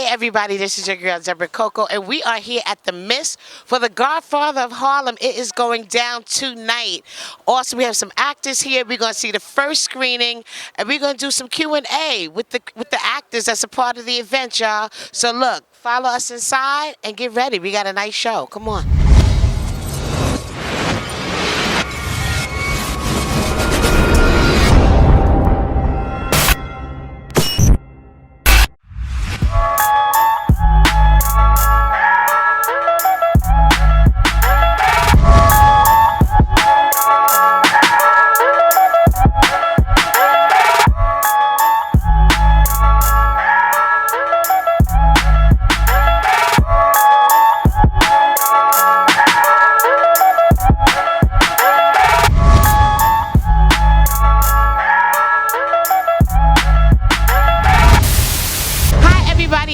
everybody, this is your girl Deborah Coco, and we are here at the Miss for the Godfather of Harlem. It is going down tonight. Also, we have some actors here. We're going to see the first screening, and we're going to do some Q&A with the actors that's a part of the event, y'all. So look, follow us inside and get ready. We got a nice show. Come on.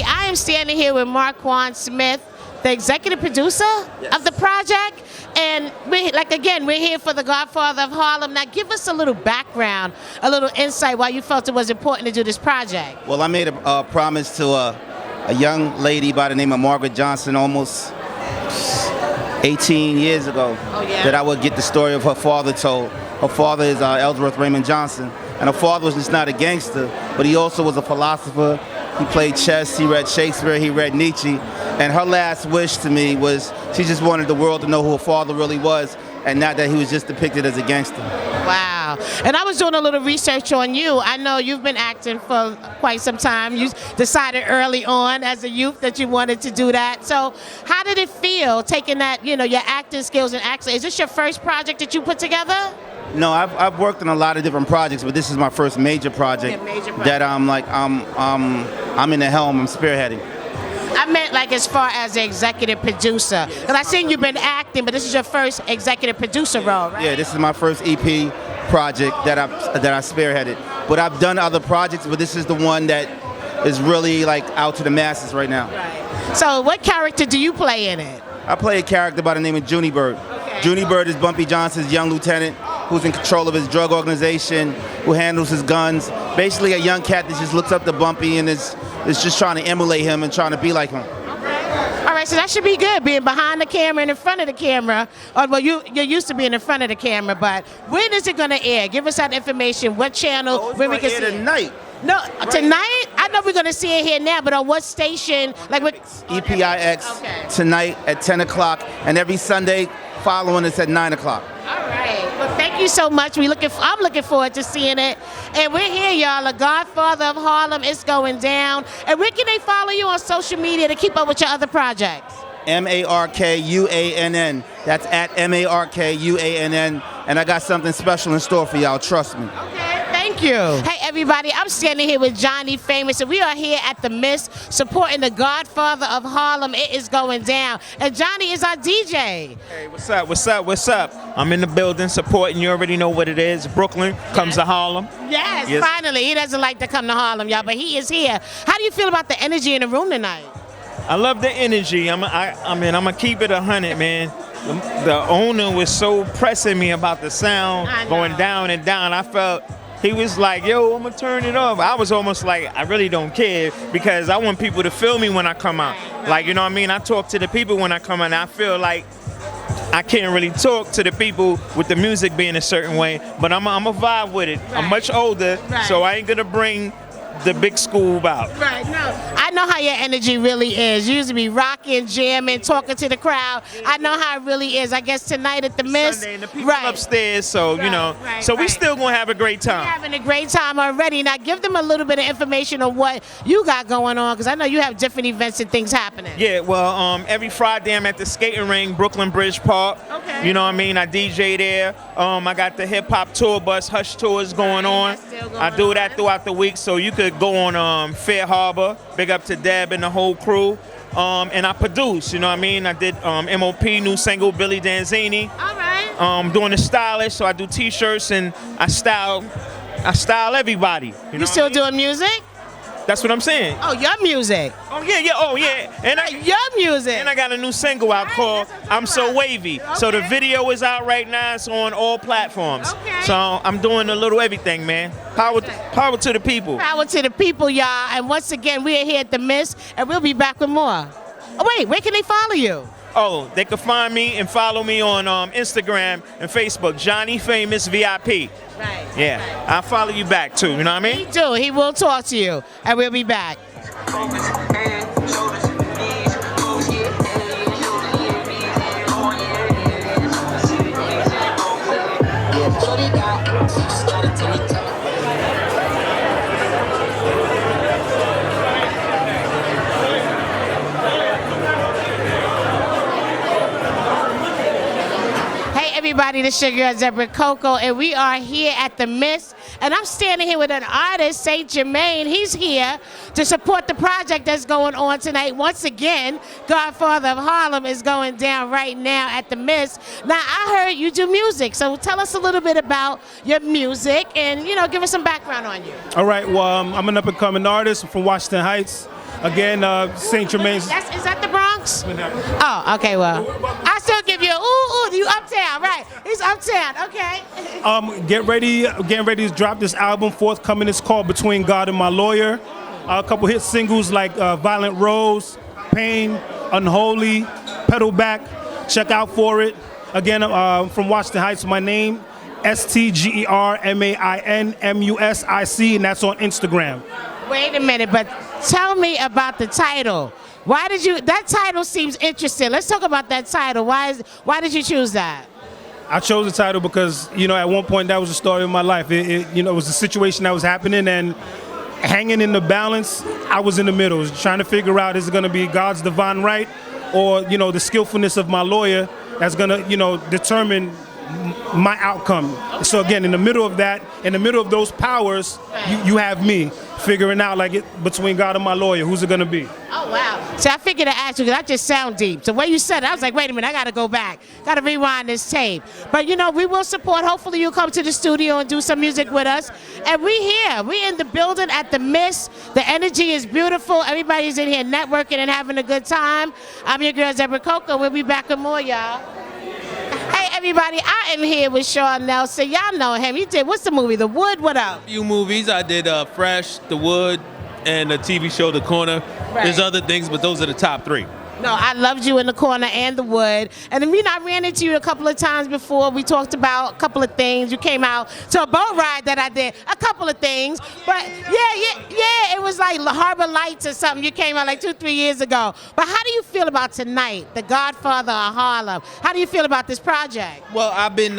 I am standing here with Marquand Smith, the executive producer of the project, and we're here for the Godfather of Harlem. Now, give us a little background, a little insight why you felt it was important to do this project. Well, I made a promise to a young lady by the name of Margaret Johnson almost 18 years ago that I would get the story of her father told. Her father is Ellsworth Raymond Johnson, and her father was just not a gangster, but he also was a philosopher. He played chess, he read Shakespeare, he read Nietzsche, and her last wish to me was she just wanted the world to know who her father really was, and not that he was just depicted as a gangster. Wow. And I was doing a little research on you. I know you've been acting for quite some time. You decided early on as a youth that you wanted to do that. So how did it feel taking that, your acting skills and acting? Is this your first project that you put together? No, I've worked on a lot of different projects, but this is my first major project, that I'm in the helm, I'm spearheading. I meant like as far as the executive producer. Because I seen you've been acting, but this is your first executive producer role, right? Yeah, this is my first EP project that I spearheaded. But I've done other projects, but this is the one that is really like out to the masses right now. Right. So what character do you play in it? I play a character by the name of Junie Bird. Okay. Junie Bird is Bumpy Johnson's young lieutenant who's in control of his drug organization, who handles his guns. Basically a young cat that just looks up to Bumpy and is just trying to emulate him and trying to be like him. Okay. All right, so that should be good, being behind the camera and in front of the camera. Well, you're used to being in front of the camera, but when is it going to air? Give us that information. What channel? When we can see it? Tonight. No, tonight? I know we're going to see it here now, but on what station? Like what? EPIX, okay. Tonight at 10 o'clock, and every Sunday following it's at 9 o'clock. All right. Well, thank you so much. I'm looking forward to seeing it. And we're here, y'all. The Godfather of Harlem is going down. And where can they follow you on social media to keep up with your other projects? MARKUANN. That's at MARKUANN. And I got something special in store for y'all. Trust me. Okay. Thank you. Hey, everybody. I'm standing here with Johnny Famous, and we are here at the Miss supporting the Godfather of Harlem. It is going down. And Johnny is our DJ. Hey, what's up? What's up? What's up? I'm in the building supporting. You already know what it is. Brooklyn comes to Harlem. Yes, finally. He doesn't like to come to Harlem, y'all, but he is here. How do you feel about the energy in the room tonight? I love the energy. I'm gonna keep it 100, man. The owner was so pressing me about the sound going down and down. I felt he was like, yo, I'm gonna turn it up. I was almost like, I really don't care, because I want people to feel me when I come out. Like, you know what I mean? I talk to the people when I come out, and I feel like I can't really talk to the people with the music being a certain way, but I'm a vibe with it. I'm much older, so I ain't gonna bring the big school out. Right, no. I know how your energy really is. You usually be rocking, jamming, talking to the crowd. I know how it really is. I guess tonight at the Miss. Sunday, and the people upstairs, so, we still going to have a great time. We're having a great time already. Now, give them a little bit of information on what you got going on, because I know you have different events and things happening. Yeah, well, every Friday I'm at the skating rink, Brooklyn Bridge Park. Okay. You know what I mean? I DJ there. I got the hip-hop tour bus, Hush Tours going on. I do that throughout the week, so you could go on Fair Harbor. Big up to Deb and the whole crew. And I produce, you know what I mean? I did MOP, new single, Billy Danzini. All right. Doing the stylish, so I do T-shirts and I style everybody. You still doing music? That's what I'm saying. Oh, your music. Oh yeah. And Your music. And I got a new single out called "I'm So Wavy." Okay. So the video is out right now. It's on all platforms. Okay. So I'm doing a little everything, man. Power to the people. Power to the people, y'all. And once again, we are here at the Miss, and we'll be back with more. Oh, wait, where can they follow you? Oh, they can find me and follow me on Instagram and Facebook, Johnny Famous VIP. Right. Yeah, I'll follow you back too. You know what I mean? He do. He will talk to you, and we'll be back. Everybody, this is your girl Zebra Coco, and we are here at the Miss, and I'm standing here with an artist, Saint Germain. He's here to support the project that's going on tonight. Once again, Godfather of Harlem is going down right now at the Miss. Now, I heard you do music, so tell us a little bit about your music and, you know, give us some background on you. All right, well, I'm an up-and-coming artist from Washington Heights. Again, St. Germain's. Is that the Bronx? Oh, okay, well, I still give you, ooh, you uptown, right? He's uptown, okay. Getting ready to drop this album forthcoming. It's called Between God and My Lawyer. A couple hit singles like Violent Rose, Pain, Unholy, Pedal Back. Check out for it. Again, from Washington Heights, my name, STGERMAINMUSIC, and that's on Instagram. Wait a minute, but tell me about the title. Why did you? That title seems interesting. Let's talk about that title. Why did you choose that? I chose the title because, you know, at one point that was the story of my life. It was a situation that was happening, and hanging in the balance, I was in the middle. I was trying to figure out, is it going to be God's divine right, or, you know, the skillfulness of my lawyer that's going to, you know, determine my outcome. So again, in the middle of that, in the middle of those powers, you have me figuring out, like, between God and my lawyer, who's it gonna be? Oh wow! So I figured to ask you because that just sound deep. So the way you said it, I was like, wait a minute, I gotta go back, gotta rewind this tape. But you know, we will support. Hopefully, you'll come to the studio and do some music with us. And we here, we in the building at the Miss. The energy is beautiful. Everybody's in here networking and having a good time. I'm your girl Zebra Coco. We'll be back with more, y'all. Hey everybody, I am here with Shawn Nelson. Y'all know him. He did, what's the movie? The Wood, what up? A few movies. I did Fresh, The Wood, and the TV show The Corner. Right. There's other things, but those are the top three. No, I loved you in The Corner and The Wood. And then, I ran into you a couple of times before. We talked about a couple of things. You came out to a boat ride that I did. A couple of things. But yeah, it was like Harbor Lights or something. You came out like 2-3 years ago. But how do you feel about tonight, The Godfather of Harlem? How do you feel about this project? Well, I've been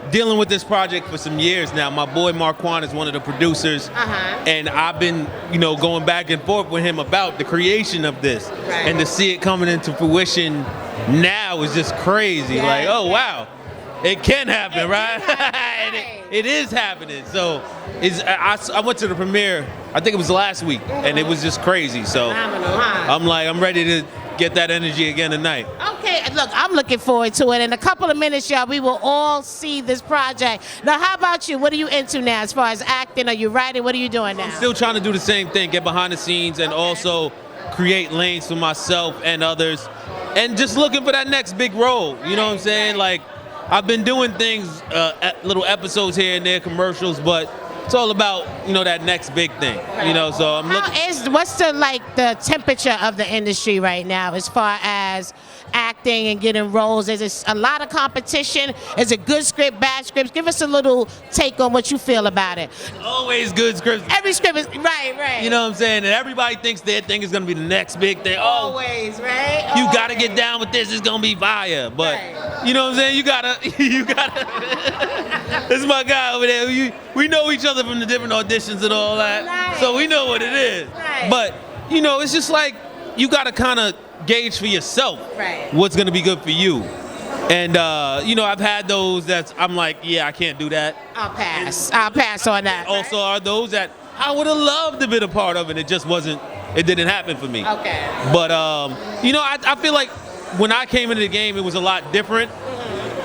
dealing with this project for some years now. My boy Marquand is one of the producers, and I've been, you know, going back and forth with him about the creation of this, and to see it coming into fruition now is just crazy. Yeah, like, oh wow, it can happen, right? Happen, and it is happening. So I went to the premiere, I think it was last week, and it was just crazy. So Phenomenal, huh? I'm ready to get that energy again tonight. Okay, look, I'm looking forward to it. In a couple of minutes, y'all, we will all see this project. Now, how about you? What are you into now as far as acting? Are you writing? What are you doing now? Still trying to do the same thing, get behind the scenes, and also create lanes for myself and others. And just looking for that next big role, you know what I'm saying? Like, I've been doing things, little episodes here and there, commercials, but it's all about, you know, that next big thing, you know, so I'm looking. What's the temperature of the industry right now as far as acting and getting roles? Is it a lot of competition? Is it good script, bad scripts? Give us a little take on what you feel about it. Always good scripts. Every script is, right. You know what I'm saying? And everybody thinks their thing is going to be the next big thing. Always, right? You got to get down with this. It's going to be fire. But, you know what I'm saying? You got to. This is my guy over there. We know each other from the different auditions and all that. Right. So we know what it is. Right. But, you know, it's just like you got to kind of gauge for yourself what's going to be good for you. And, you know, I've had those that I'm like, yeah, I can't do that. I'll pass on that. Also are those that I would have loved to be a part of, and it just wasn't, it didn't happen for me. Okay. But, you know, I feel like when I came into the game, it was a lot different.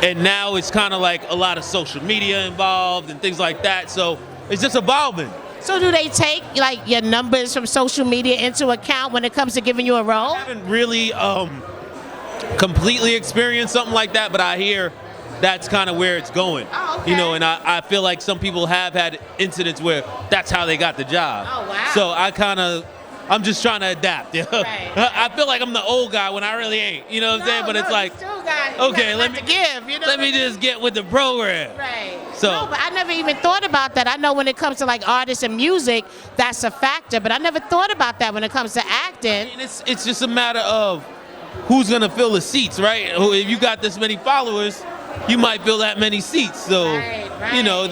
And now it's kind of like a lot of social media involved and things like that. So it's just evolving. So do they take like your numbers from social media into account when it comes to giving you a role? I haven't really completely experienced something like that, but I hear that's kind of where it's going. Oh, okay. You know, and I feel like some people have had incidents where that's how they got the job. Oh, wow. So I'm just trying to adapt. You know? Right. I feel like I'm the old guy when I really ain't. You know what I'm saying? But it's like, okay, let me just get with the program. Right. So, no, but I never even thought about that. I know when it comes to like artists and music, that's a factor, but I never thought about that when it comes to acting. and it's just a matter of who's gonna fill the seats, right? If you got this many followers, you might fill that many seats. So, Right. you know,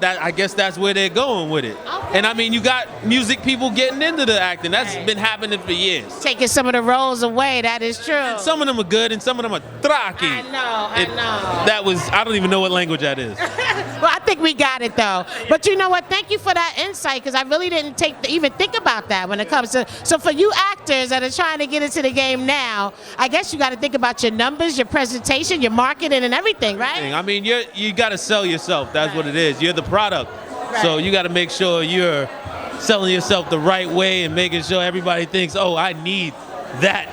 I guess that's where they're going with it. Okay. And I mean, you got music people getting into the acting. That's Right. been happening for years. Taking some of the roles away, that is true. And some of them are good, and some of them are traki. I know. That was, I don't even know what language that is. Well, I think we got it though. But you know what? Thank you for that insight, because I really didn't even think about that when it comes to. So for you actors that are trying to get into the game now, I guess you got to think about your numbers, your presentation, your marketing, and everything, right? I mean, you got to sell yourself. That's what it is. You're the product. So you got to make sure you're selling yourself the right way and making sure everybody thinks, oh, I need that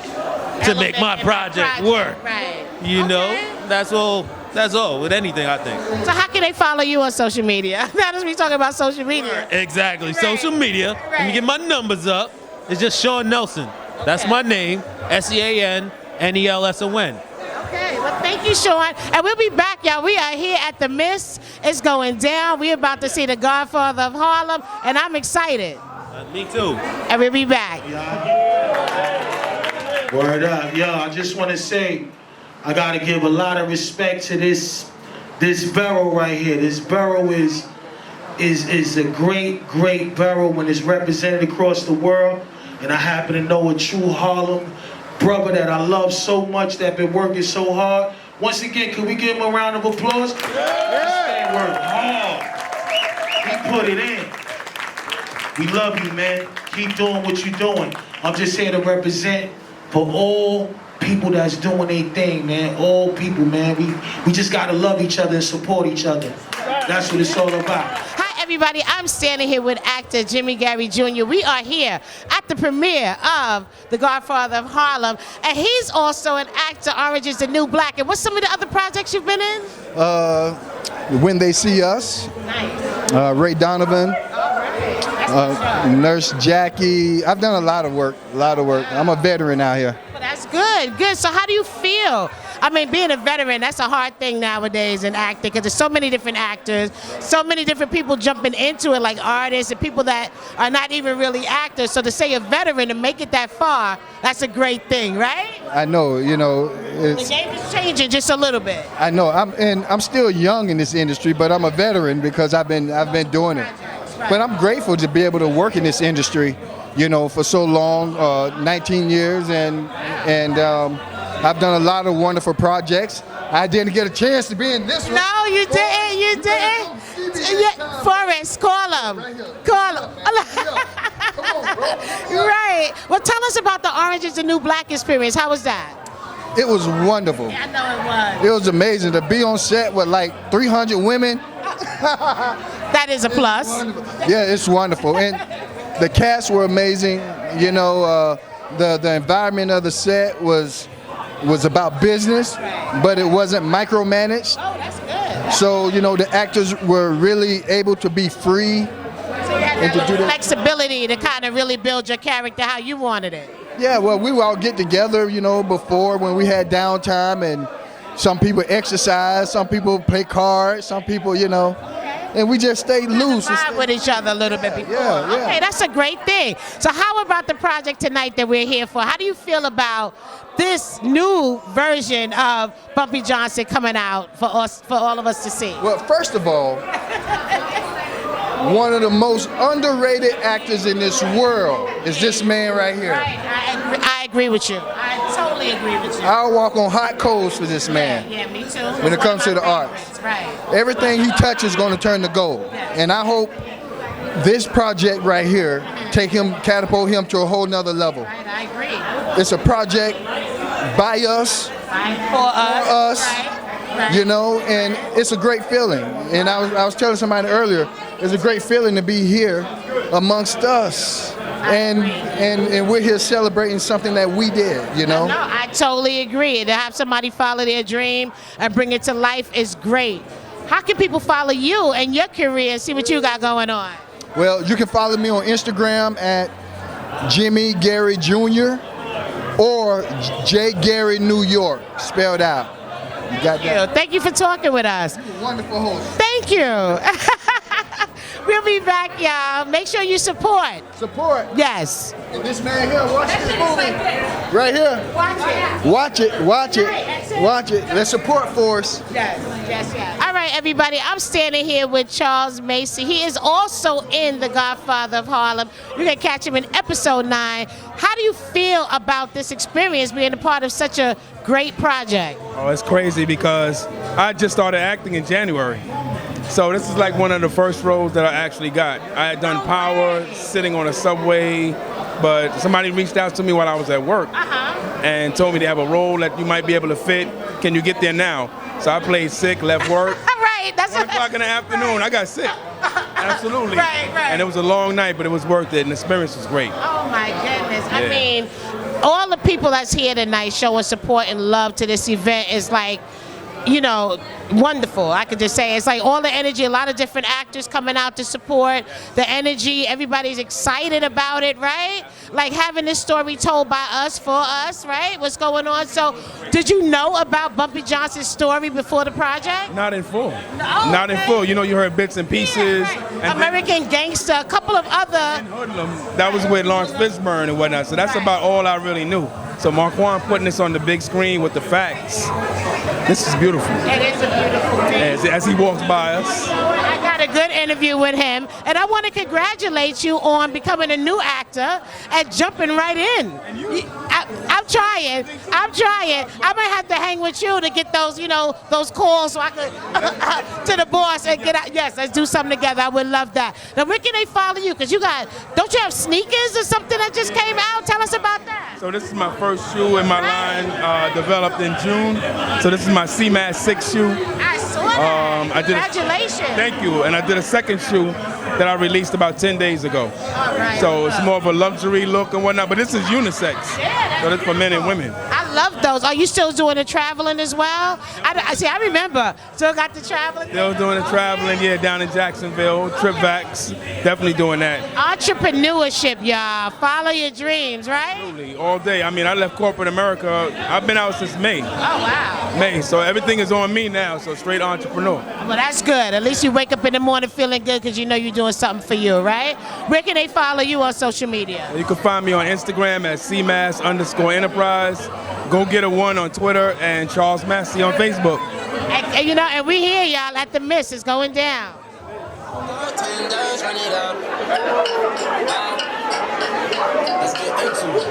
to make my project work. Right. You know, Okay. that's all with anything, I think. So how can they follow you on social media? Now that we talking about social media. Exactly. Right. Social media. Let me Right. get my numbers up. It's just Shawn Nelson. That's my name. SeanNelson. Okay, well, thank you, Shawn. And we'll be back, y'all. We are here at the Miss. It's going down. We're about to see the Godfather of Harlem, and I'm excited. Me too. And we'll be back. Word up. Yo, I just want to say, I got to give a lot of respect to this borough right here. This borough is a great borough when it's represented across the world. And I happen to know a true Harlem brother that I love so much, that been working so hard. Once again, can we give him a round of applause? This man worked hard. He put it in. We love you, man. Keep doing what you're doing. I'm just here to represent for all people that's doing their thing, man. All people, man. We just gotta love each other and support each other. That's what it's all about. Hi, everybody. I'm standing here with actor Jimmy Gary Jr. We are here at the premiere of The Godfather of Harlem, and he's also an actor, Orange is the New Black. And what's some of the other projects you've been in? When They See Us, Nice. Ray Donovan, Nurse Jackie. I've done a lot of work. I'm a veteran out here. Well, that's good. Good. So how do you feel? I mean, being a veteran, that's a hard thing nowadays in acting, because there's so many different actors, so many different people jumping into it, like artists and people that are not even really actors. So to say a veteran and make it that far, that's a great thing, right? I know, The game is changing just a little bit. I know. I'm still young in this industry, but I'm a veteran because I've been doing it. But I'm grateful to be able to work in this industry, for so long, 19 years, and I've done a lot of wonderful projects. I didn't get a chance to be in this one. No, you didn't. You didn't. Yeah, Forrest, call him. Call him. Right. Well, tell us about the Orange is the New Black experience. How was that? It was wonderful. I know it was. It was amazing to be on set with like 300 women. That is a plus. Yeah, it's wonderful. And the cast were amazing. The environment of the set was about business, but it wasn't micromanaged. Oh, that's good. So, the actors were really able to be free. So you had And to that do little that- flexibility to kind of really build your character how you wanted it. Yeah, well, we would all get together, before when we had downtime, and some people exercise, some people play cards, some people, and we just stayed loose. and Vibe with each other a little bit before. Yeah. Okay, that's a great thing. So how about the project tonight that we're here for? How do you feel about this new version of Bumpy Johnson coming out for all of us to see? Well, first of all, one of the most underrated actors in this world is this man right here. Right, I agree with you. I totally agree with you. I'll walk on hot coals for this man. Yeah, me too. When it It's one comes of to my the arts. favorites, Right. Everything he touches is going to turn to gold. And I hope this project right here catapult him to a whole nother level. Right, I agree. It's a project by us, Right. For us. Right. and it's a great feeling. And I was telling somebody earlier, it's a great feeling to be here amongst us. And we're here celebrating something that we did, you know? No, I totally agree. To have somebody follow their dream and bring it to life is great. How can people follow you and your career and see what you got going on? Well, you can follow me on Instagram at Jimmy Gary Jr. or J. Gary New York, spelled out. You got that? Thank you for talking with us. You're a wonderful host. Thank you. We'll be back, y'all. Make sure you support. Support. Yes. And this man here, watch this movie. Right here. Watch it. Watch it, watch it, watch it. Let's support force. Yes, yes, yes. All right, everybody. I'm standing here with Charles Macey. He is also in The Godfather of Harlem. You can catch him in episode 9. How do you feel about this experience being a part of such a great project? Oh, it's crazy because I just started acting in January. So this is like one of the first roles that I actually got. I had done Power, sitting on a subway, but somebody reached out to me while I was at work and told me they have a role that you might be able to fit. Can you get there now? So I played sick, left work. Right, that's 1 o'clock in the afternoon, I got sick. Absolutely. Right. And it was a long night, but it was worth it, and the experience was great. Oh my goodness. I mean, all the people that's here tonight showing support and love to this event is like, you know, wonderful. I could just say it's like all the energy, a lot of different actors coming out to support the energy. Everybody's excited about it, right? Like having this story told by us, for us, right? What's going on? So did you know about Bumpy Johnson's story before the project? Not in full. No, Not in full. You know, you heard bits and pieces. Yeah, right. And American Gangster, a couple of other. Hoodlum, that was with Lawrence Fishburne and whatnot. So that's about all I really knew. So Marquand putting this on the big screen with the facts. This is beautiful. It is a beautiful thing. As he walks by us. I got a good interview with him, and I want to congratulate you on becoming a new actor and jumping right in. I'm trying. I might have to hang with you to get those, you know, those calls so I could to the boss and get out. Yes, let's do something together. I would love that. Now, where can they follow you? Because don't you have sneakers or something that just came out? Tell us about that. So this is my first shoe in my line, developed in June. So this is my CMAS 6 shoe. I saw that. Congratulations. Thank you. And I did a second shoe that I released about 10 days ago. All right. So it's more of a luxury look and whatnot, but this is unisex. Yeah, so it's for men and women. I love those. Are you still doing the traveling as well? I remember. Still got the traveling? Still doing the traveling, yeah, down in Jacksonville, Tripvacs, definitely doing that. Entrepreneurship, y'all. Follow your dreams, right? Absolutely, all day. I mean, I left corporate America. I've been out since May. Oh, wow. May, so everything is on me now, so straight entrepreneur. Well, that's good. At least you wake up in the morning feeling good because you know you're doing something for you, right? Where can they follow you on social media? You can find me on Instagram at CMAS_Enterprise. Go Get a One on Twitter and Charles Massey on Facebook. And you know, and we here, y'all, at the Miss. It's going down. Let's get into it.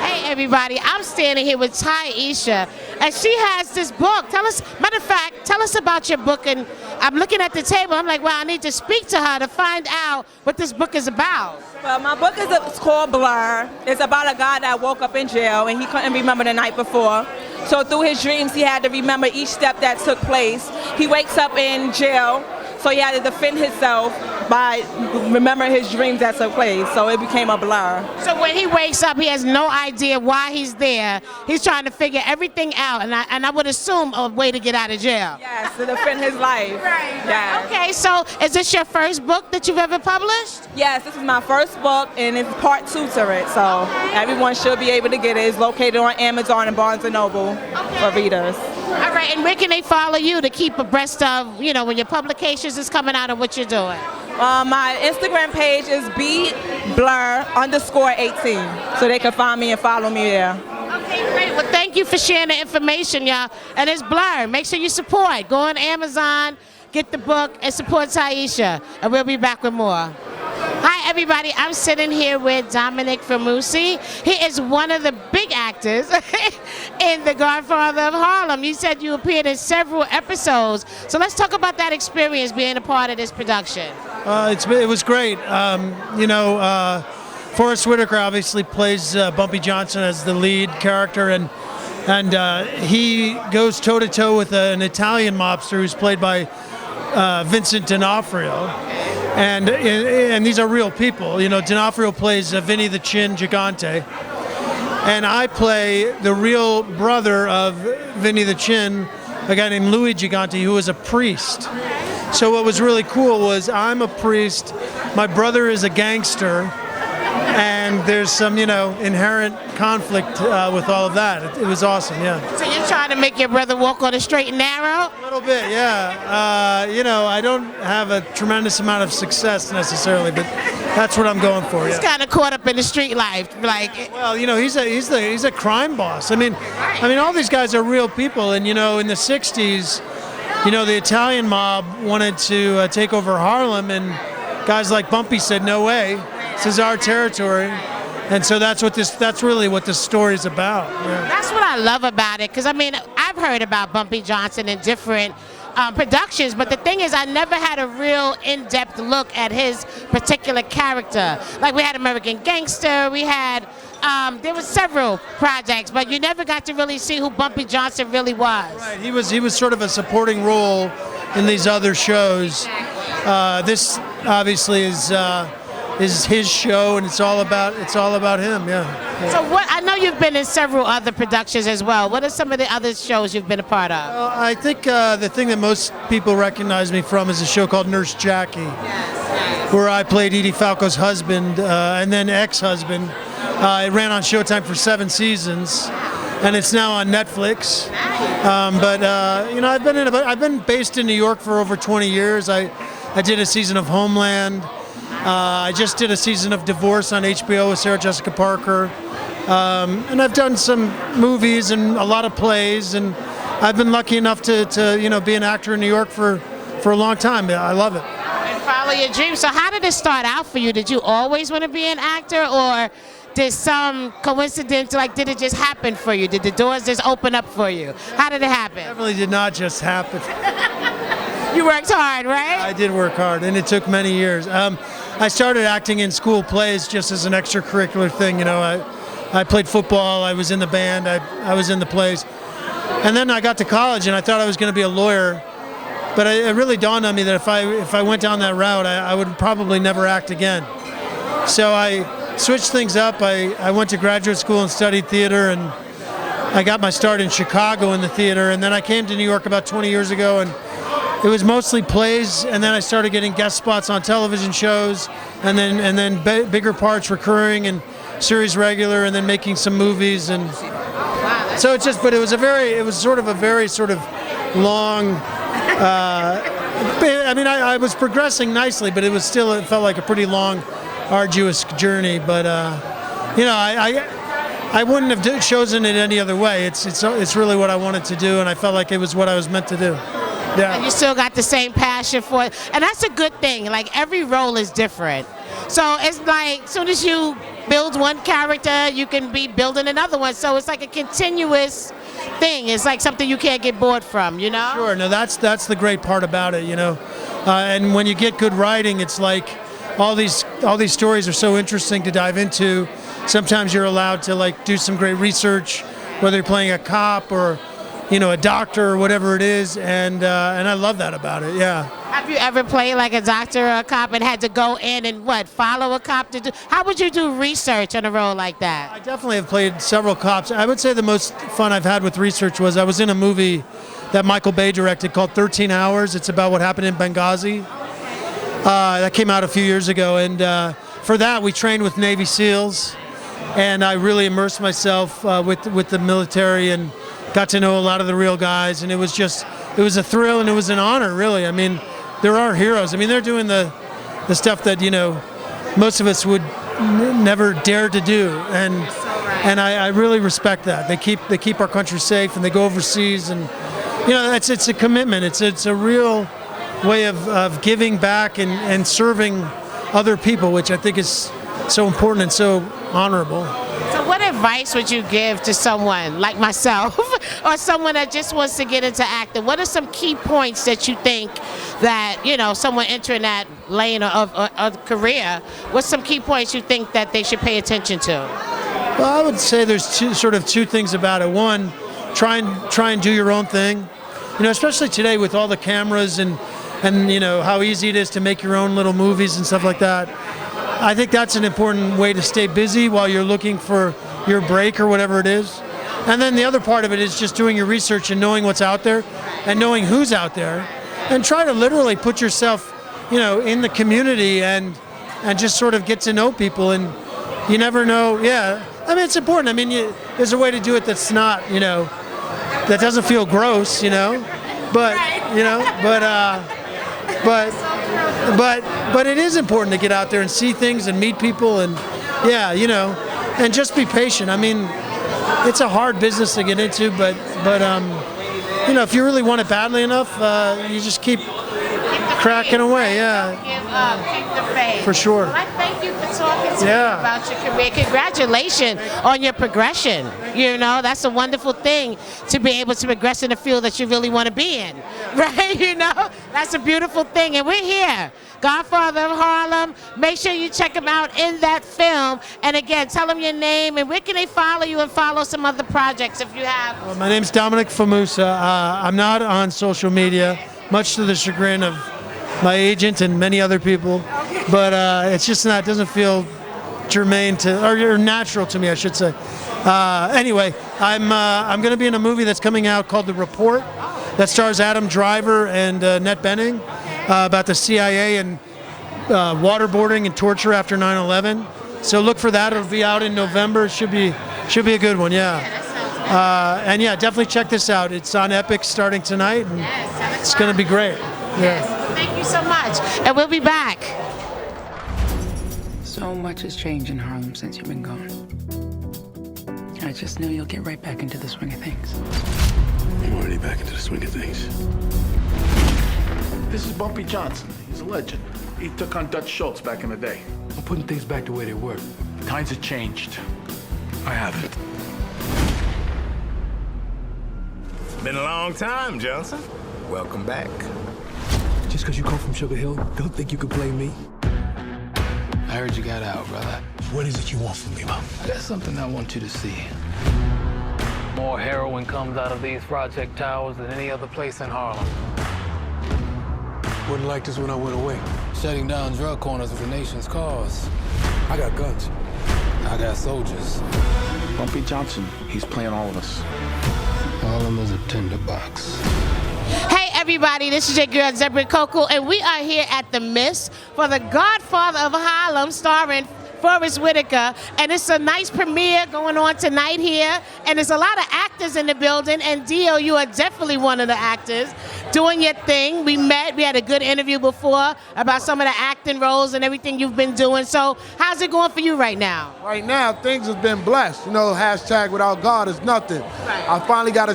Hey, everybody. I'm standing here with Taisha, and she has this book. Matter of fact, tell us about your book. And I'm looking at the table. I'm like, well, I need to speak to her to find out what this book is about. Well, my book it's called Blur. It's about a guy that woke up in jail and he couldn't remember the night before. So through his dreams, he had to remember each step that took place. He wakes up in jail, so he had to defend himself by remembering his dreams that took place. So it became a blur. So when he wakes up, he has no idea why he's there. He's trying to figure everything out, and I would assume a way to get out of jail. Yes, to defend his life. Right. Yes. Okay, so is this your first book that you've ever published? Yes, this is my first book, and it's part 2 to it. So everyone should be able to get it. It's located on Amazon and Barnes & Noble for readers. All right, and where can they follow you to keep abreast of, you know, when your publications is coming out and what you're doing? My Instagram page is bblur_18, so they can find me and follow me there. Okay, great. Well, thank you for sharing the information, y'all. And it's Blur. Make sure you support. Go on Amazon, get the book, and support Taisha. And we'll be back with more. Hi, everybody. I'm sitting here with Dominic Famusi. He is one of the big actors in The Godfather of Harlem. You said you appeared in several episodes. So let's talk about that experience being a part of this production. It was great. Forrest Whitaker obviously plays Bumpy Johnson as the lead character, and and he goes toe-to-toe with an Italian mobster who's played by Vincent D'Onofrio, and these are real people. You know, D'Onofrio plays Vinny the Chin Gigante, and I play the real brother of Vinny the Chin, a guy named Louis Gigante, who was a priest. So what was really cool was I'm a priest, my brother is a gangster, and there's some, you know, inherent conflict with all of that. It was awesome, yeah. So you're trying to make your brother walk on a straight and narrow? A little bit, yeah. You know, I don't have a tremendous amount of success necessarily, but that's what I'm going for. He's kind of caught up in the street life, like. Well, you know, he's a crime boss. I mean, all these guys are real people, and you know, in the '60s, you know, the Italian mob wanted to take over Harlem, and guys like Bumpy said, "No way, this is our territory." And so that's really what this story is about. Yeah. That's what I love about it, because I mean, I've heard about Bumpy Johnson in different productions, but the thing is, I never had a real in-depth look at his particular character. Like we had American Gangster, we had, there were several projects, but you never got to really see who Bumpy Johnson really was. Right, he was sort of a supporting role in these other shows. This obviously is his show, and it's all about him. Yeah. So what? I know you've been in several other productions as well. What are some of the other shows you've been a part of? Well, I think the thing that most people recognize me from is a show called Nurse Jackie, where I played Edie Falco's husband and then ex-husband. It ran on Showtime for 7 seasons, and it's now on Netflix. You know, I've been based in New York for over 20 years. I did a season of Homeland. I just did a season of Divorce on HBO with Sarah Jessica Parker. And I've done some movies and a lot of plays, and I've been lucky enough to you know, be an actor in New York for a long time. I love it. And follow your dreams. So how did it start out for you? Did you always want to be an actor, or did some coincidence, like, did it just happen for you? Did the doors just open up for you? How did it happen? It definitely did not just happen. You worked hard, right? I did work hard, and it took many years. I started acting in school plays just as an extracurricular thing. You know, I played football, I was in the band, I was in the plays. And then I got to college, and I thought I was going to be a lawyer. But it really dawned on me that if I went down that route, I would probably never act again. So I switched things up. I went to graduate school and studied theater, and I got my start in Chicago in the theater. And then I came to New York about 20 years ago, and it was mostly plays, and then I started getting guest spots on television shows, and then bigger parts, recurring, and series regular, and then making some movies, and so it was sort of a very long. I mean, I was progressing nicely, but it felt like a pretty long, arduous journey. But you know, I wouldn't have chosen it any other way. It's really what I wanted to do, and I felt like it was what I was meant to do. Yeah. And you still got the same passion for it. And that's a good thing. Like, every role is different. So it's like, as soon as you build one character, you can be building another one. So it's like a continuous thing. It's like something you can't get bored from, you know? Sure. No, that's the great part about it, you know. And when you get good writing, it's like all these stories are so interesting to dive into. Sometimes you're allowed to, like, do some great research, whether you're playing a cop or, you know, a doctor or whatever it is, and I love that about it. Yeah. Have you ever played like a doctor or a cop and had to go in and follow a cop to do? How would you do research on a role like that? I definitely have played several cops. I would say the most fun I've had with research was I was in a movie that Michael Bay directed called 13 Hours. It's about what happened in Benghazi. That came out a few years ago, and for that we trained with Navy SEALs, and I really immersed myself with the military and got to know a lot of the real guys, and it was a thrill, and it was an honor, really. I mean, there are heroes. I mean, they're doing the stuff that, you know, most of us would never dare to do, and I really respect that. They keep our country safe, and they go overseas, and you know, it's a commitment. It's a real way of giving back and serving other people, which I think is so important and so honorable. So what advice would you give to someone like myself or someone that just wants to get into acting? What are some key points that you think that, you know, someone entering that lane of career, what's some key points you think that they should pay attention to? Well, I would say there's two things about it. One, try and do your own thing. You know, especially today with all the cameras and you know how easy it is to make your own little movies and stuff like that. I think that's an important way to stay busy while you're looking for your break or whatever it is. And then the other part of it is just doing your research and knowing what's out there and knowing who's out there, and try to literally put yourself, you know, in the community and just sort of get to know people. And you never know. Yeah, I mean, it's important. I mean, there's a way to do it that's not, you know, that doesn't feel gross, you know, but you know, but it is important to get out there and see things and meet people, and yeah, you know, and just be patient. I mean, it's a hard business to get into, but you know, if you really want it badly enough, you just keep cracking away. Yeah. Give up, keep the faith. For sure. Well, I thank you for talking to me about your career. Congratulations on your progression. You know, that's a wonderful thing to be able to progress in a field that you really want to be in, right? You know, that's a beautiful thing. And we're here, Godfather of Harlem. Make sure you check him out in that film. And again, tell them your name and where can they follow you and follow some other projects if you have. Well, my name's Dominic Famusa. I'm not on social media, much to the chagrin of my agent and many other people, but it's just not, it doesn't feel germane to, or natural to me, I should say. Anyway, I'm going to be in a movie that's coming out called The Report that stars Adam Driver and Annette Bening about the CIA and waterboarding and torture after 9/11. So look for that. It'll be out in November. Should be a good one. Yeah. And yeah, definitely check this out. It's on Epic starting tonight, and it's going to be great. Yes. Thank you so much, and we'll be back. So much has changed in Harlem since you've been gone. I just knew you'll get right back into the swing of things. I'm already back into the swing of things. This is Bumpy Johnson. He's a legend. He took on Dutch Schultz back in the day. I'm putting things back the way they were. Times have changed. I haven't. Been a long time, Johnson. Welcome back. Just because you come from Sugar Hill, don't think you can play me. I heard you got out, brother. What is it you want from me, Mom? I got something I want you to see. More heroin comes out of these project towers than any other place in Harlem. Wasn't like this when I went away. Shutting down drug corners is the nation's cause. I got guns. I got soldiers. Bumpy Johnson, he's playing all of us. Harlem is a tinderbox. Hey everybody, this is your girl Zebra Coco, and we are here at the Miss for the Godfather of Harlem, starring Forrest Whitaker, and it's a nice premiere going on tonight here, and there's a lot of actors in the building, and Dio, you are definitely one of the actors doing your thing. We had a good interview before about some of the acting roles and everything you've been doing. So how's it going for you right now? Right now, things have been blessed. You know, hashtag without God is nothing. Right. I finally got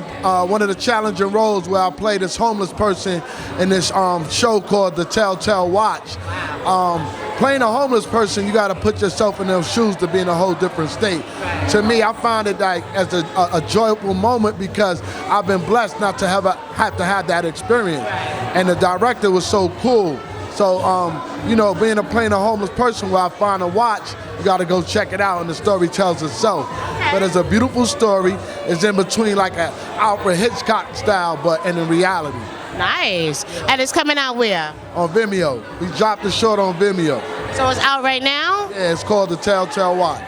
one of the challenging roles where I play this homeless person in this show called The Telltale Watch. Playing a homeless person, you got to put yourself in those shoes to be in a whole different state. Right. To me, I found it like as a joyful moment because I've been blessed not to have to have that experience. Right. And the director was so cool. So, you know, playing a homeless person where I find a watch, you got to go check it out, and the story tells itself. Okay. But it's a beautiful story. It's in between like an Alfred Hitchcock style, but in reality. Nice. And it's coming out where? On Vimeo. We dropped the short on Vimeo. So it's out right now? Yeah, it's called The Telltale Watch.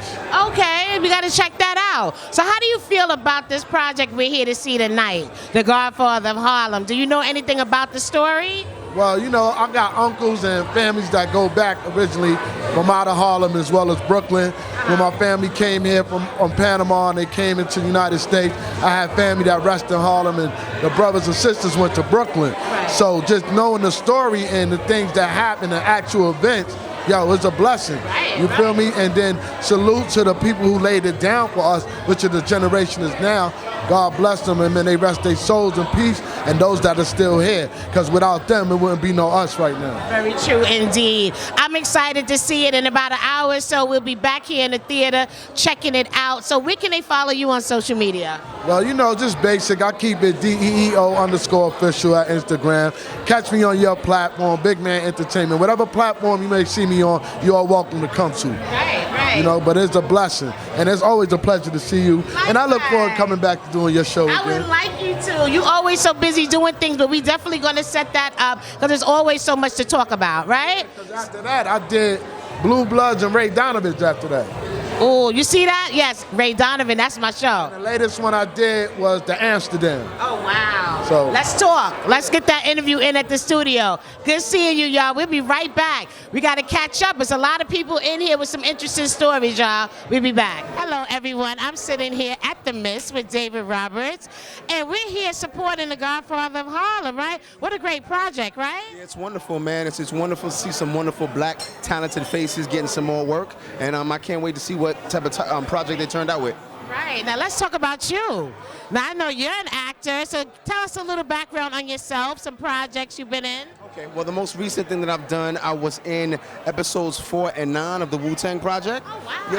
Okay, we got to check that out. So how do you feel about this project we're here to see tonight, The Godfather of Harlem? Do you know anything about the story? Well, you know, I got uncles and families that go back originally from out of Harlem as well as Brooklyn. When my family came here from Panama and they came into the United States, I had family that rested in Harlem, and the brothers and sisters went to Brooklyn. Right. So just knowing the story and the things that happen, the actual events, yo, it's a blessing. You feel me? And then salute to the people who laid it down for us, which are the generation is now. God bless them, and may they rest their souls in peace, and those that are still here. Because without them, it wouldn't be no us right now. Very true indeed. I'm excited to see it in about an hour or so. We'll be back here in the theater checking it out. So where can they follow you on social media? Well, you know, just basic. I keep it DEEO_official at Instagram. Catch me on your platform, Big Man Entertainment. Whatever platform you may see me on, you are welcome to come down to. Right. You know, but it's a blessing. And it's always a pleasure to see you. And I look forward to coming back to doing your show I again. would like you to. You always so busy doing things, but we definitely going to set that up because there's always so much to talk about, right? Because after that, I did Blue Bloods and Ray Donovan's after that. Oh, you see that? Yes, Ray Donovan, that's my show. The latest one I did was the Amsterdam. Oh, wow. So let's talk. Let's get that interview in at the studio. Good seeing you, y'all. We'll be right back. We got to catch up. There's a lot of people in here with some interesting stories, y'all. We'll be back. Hello, everyone. I'm sitting here at the Miss with David Roberts, and we're here supporting the Godfather of Harlem, right? What a great project, right? Yeah, it's wonderful, man. It's wonderful to see some wonderful black talented faces getting some more work, and I can't wait to see what type of project they turned out with. Right, now let's talk about you. Now I know you're an actor, so tell us a little background on yourself, some projects you've been in. Okay, well, the most recent thing that I've done, I was in episodes 4 and 9 of the Wu-Tang Project. Oh, wow.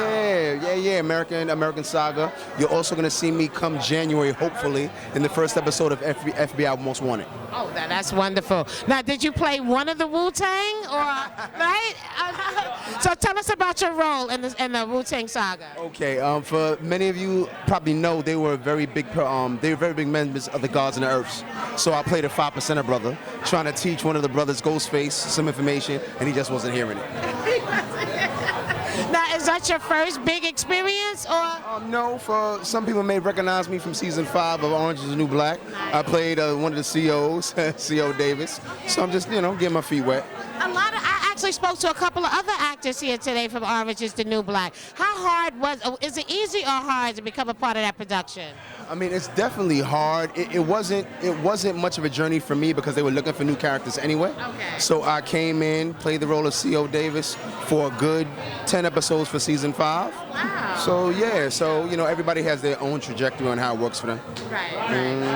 Yeah, American Saga. You're also going to see me come January, hopefully, in the first episode of FBI Most Wanted. Oh, that's wonderful. Now, did you play one of the Wu-Tang, or right? So tell us about your role in the Wu-Tang Saga. Okay, for many of you probably know they were very big members of the Gods and the Earths. So I played a 5%er brother, trying to teach one of the brothers, Ghostface, some information, and he just wasn't hearing it. Now, is that your first big experience, or? No, for some people may recognize me from season 5 of Orange is the New Black. Nice. I played one of the COs, CO Davis. So I'm just, getting my feet wet. I actually spoke to a couple of other actors here today from Orange is the New Black. How hard is it easy or hard to become a part of that production? I mean, it's definitely hard. It wasn't much of a journey for me because they were looking for new characters anyway. Okay. So I came in, played the role of CO Davis for a good 10 episodes for season 5. Wow. So yeah, everybody has their own trajectory on how it works for them. Right.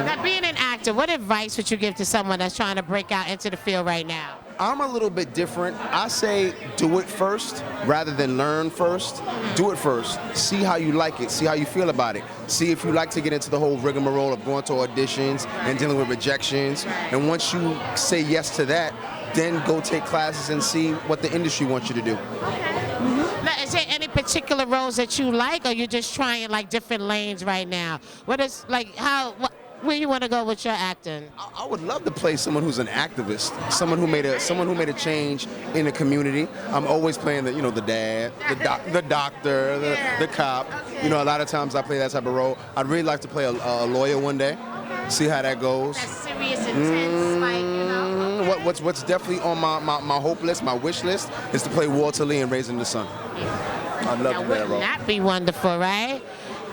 Now, being an actor, what advice would you give to someone that's trying to break out into the field right now? I'm a little bit different. I say do it first rather than learn first. Do it first. See how you like it. See how you feel about it. See if you like to get into the whole rigmarole of going to auditions and dealing with rejections. And once you say yes to that, then go take classes and see what the industry wants you to do. Now, is there any particular roles that you like, or you're just trying like different lanes right now? Where you want to go with your acting? I would love to play someone who's an activist, someone who made a change in the community. I'm always playing the dad, the doctor, the cop. Okay. A lot of times I play that type of role. I'd really like to play a lawyer one day. See how that goes. That's serious, intense, What's definitely on my hope list, my wish list, is to play Walter Lee in Raising the Sun. I'd love to play that role. Wouldn't that be wonderful, right?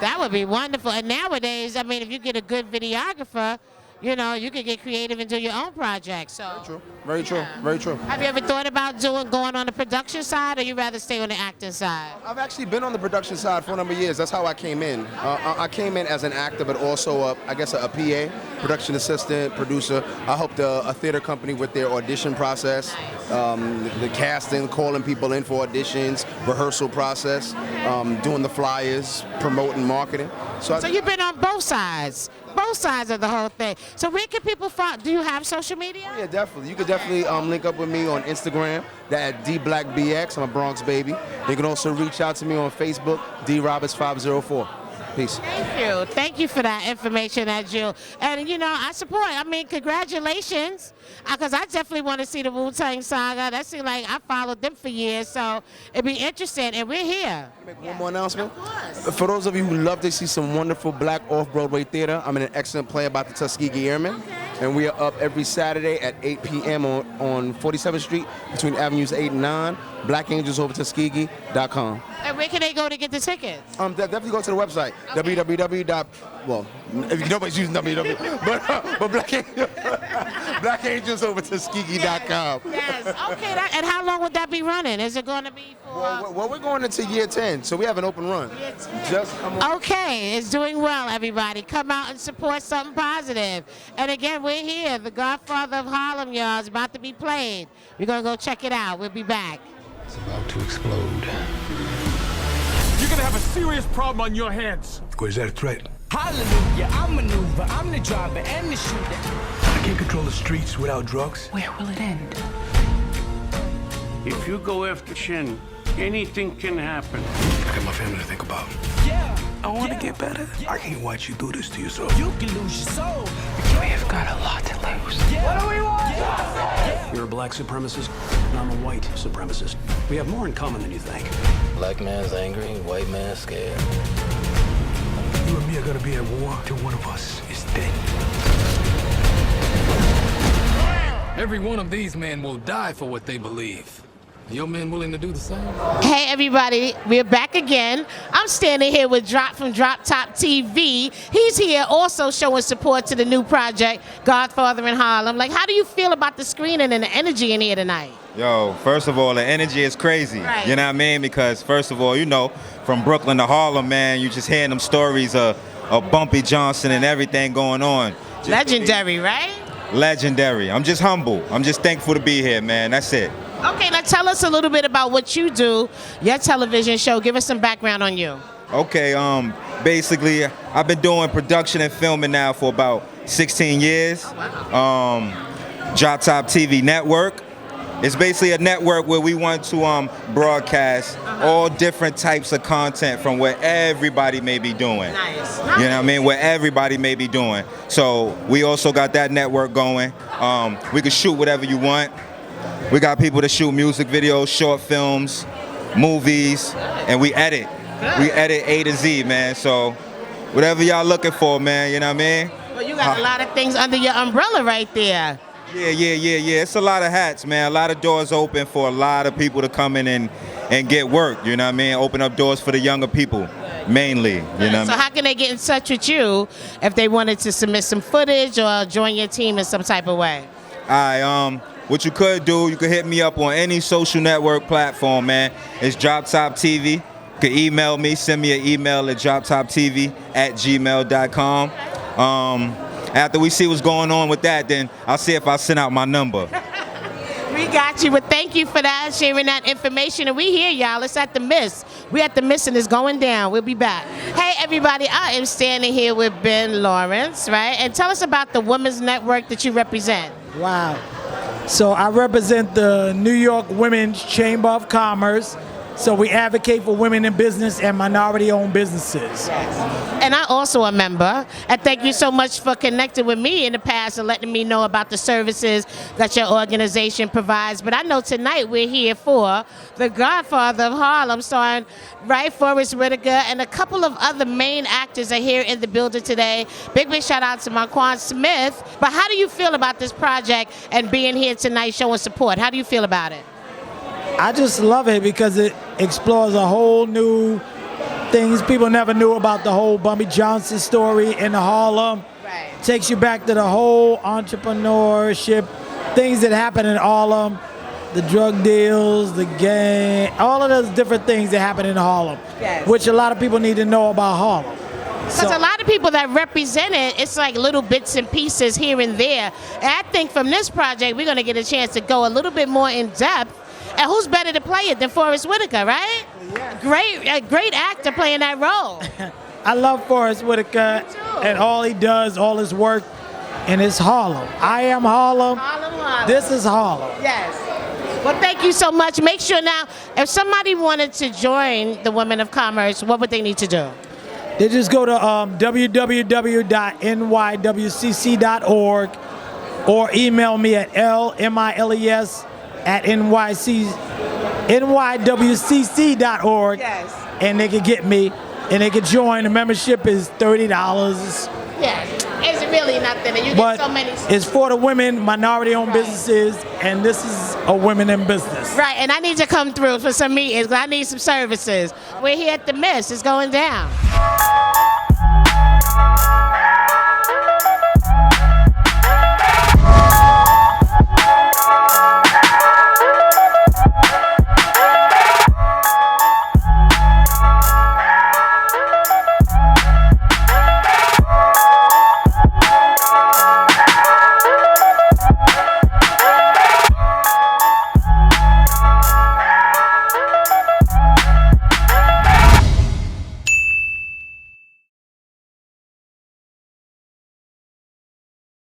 That would be wonderful. And nowadays, I mean, if you get a good videographer, you can get creative and do your own project. So Very true. Have you ever thought about going on the production side, or you rather stay on the acting side? I've actually been on the production side for a number of years. That's how I came in. I came in as an actor, but also a PA, production assistant, producer. I helped a theater company with their audition process, the casting, calling people in for auditions, rehearsal process, doing the flyers, promoting, marketing. So you've been on both sides of the whole thing. So where can people find? Do you have social media? Yeah, definitely. You could definitely link up with me on Instagram. That's DBlackBX. I'm a Bronx baby. You can also reach out to me on Facebook, DRoberts504. Peace. Thank you for that information, Jill. And I support. I mean, congratulations, because I definitely want to see the Wu-Tang Saga. That seems like I followed them for years, so it'd be interesting. And we're here. Make one more announcement. Of course. For those of you who love to see some wonderful black off-Broadway theater, I'm in an excellent play about the Tuskegee Airmen, and we are up every Saturday at 8 p.m. on 47th Street between Avenues 8 and 9. BlackAngelsOverTuskegee.com. And where can they go to get the tickets? Definitely go to the website, www. Well, if nobody's using www, but BlackAngelsOverTuskegee.com. Yes. Okay. And how long would that be running? Is it going to be for? Well, we're going into year 10, so we have an open run. Year 10. Just come on. Okay, it's doing well, everybody. Come out and support something positive. And again, we're here. The Godfather of Harlem, y'all, is about to be played. We're going to go check it out. We'll be back. It's about to explode. You're gonna have a serious problem on your hands. Or is that a threat? Hallelujah, I'm maneuver, I'm the driver and the shooter. I can't control the streets without drugs. Where will it end? If you go after Shin, anything can happen. I got my family to think about. Yeah. I want to get better. I can't watch you do this to yourself. You can lose your soul. We have got a lot to lose. What do we want? You're a black supremacist, and I'm a white supremacist. We have more in common than you think. Black man's angry, white man's scared. You and me are gonna be at war till one of us is dead. Every one of these men will die for what they believe. Your men willing to do the same? Hey everybody, we're back again. I'm standing here with Drop from Droptop TV. He's here also showing support to the new project, Godfather in Harlem. Like, how do you feel about the screening and the energy in here tonight? Yo, first of all, the energy is crazy. Right. You know what I mean? Because first of all, you know, from Brooklyn to Harlem, man, you just hearing them stories of Bumpy Johnson and everything going on. Legendary, right? Legendary. I'm just humble. I'm just thankful to be here, man. That's it. Okay, now tell us a little bit about what you do, your television show. Give us some background on you. Okay, basically, I've been doing production and filming now for about 16 years. Droptop TV network. It's basically a network where we want to broadcast all different types of content from what everybody may be doing. Nice. You know what I mean? What everybody may be doing. So we also got that network going. We can shoot whatever you want. We got people that shoot music videos, short films, movies, and we edit. We edit A to Z, man. So whatever y'all looking for, man, you know what I mean? Well, you got a lot of things under your umbrella right there. Yeah. It's a lot of hats, man. A lot of doors open for a lot of people to come in and get work, you know what I mean? Open up doors for the younger people, mainly, you know what I mean? So how can they get in touch with you if they wanted to submit some footage or join your team in some type of way? All right, what you could do, you could hit me up on any social network platform, man. It's Droptop TV. You can email me, send me an email at droptoptv@gmail.com. After we see what's going on with that, then I'll see if I send out my number. We got you, but thank you for that, sharing that information. And we here, y'all. It's at the Miss. We at the Miss and it's going down. We'll be back. Hey, everybody, I am standing here with Ben Lawrence, right? And tell us about the Women's Network that you represent. Wow. So I represent the New York Women's Chamber of Commerce. So we advocate for women in business and minority-owned businesses. And I also a member. And thank you so much for connecting with me in the past and letting me know about the services that your organization provides. But I know tonight we're here for The Godfather of Harlem, starring Forrest Whitaker, and a couple of other main actors are here in the building today. Big shout out to Marquand Smith. But how do you feel about this project and being here tonight showing support? How do you feel about it? I just love it because it explores a whole new things people never knew about the whole Bumpy Johnson story in Harlem. Right. Takes you back to the whole entrepreneurship, things that happen in Harlem, the drug deals, the gang, all of those different things that happen in Harlem, Yes. which a lot of people need to know about Harlem. Because a lot of people that represent it, it's like little bits and pieces here and there. And I think from this project, we're going to get a chance to go a little bit more in depth. And who's better to play it than Forrest Whitaker, right? Yeah. Great actor playing that role. I love Forrest Whitaker and all he does, all his work, and it's Harlem. I am Harlem. Harlem. This is Harlem. Yes. Well, thank you so much. Make sure now, if somebody wanted to join the Women of Commerce, what would they need to do? They just go to www.nywcc.org or email me at lmiles@nywcc.org. Yes. And they can get me, and they can join. The membership is $30. Yes. It's really nothing. And you But get so many. it's for the women, minority-owned businesses, and this is a women in business. Right, and I need to come through for some meetings. I need some services. We're here at the Miss. It's going down.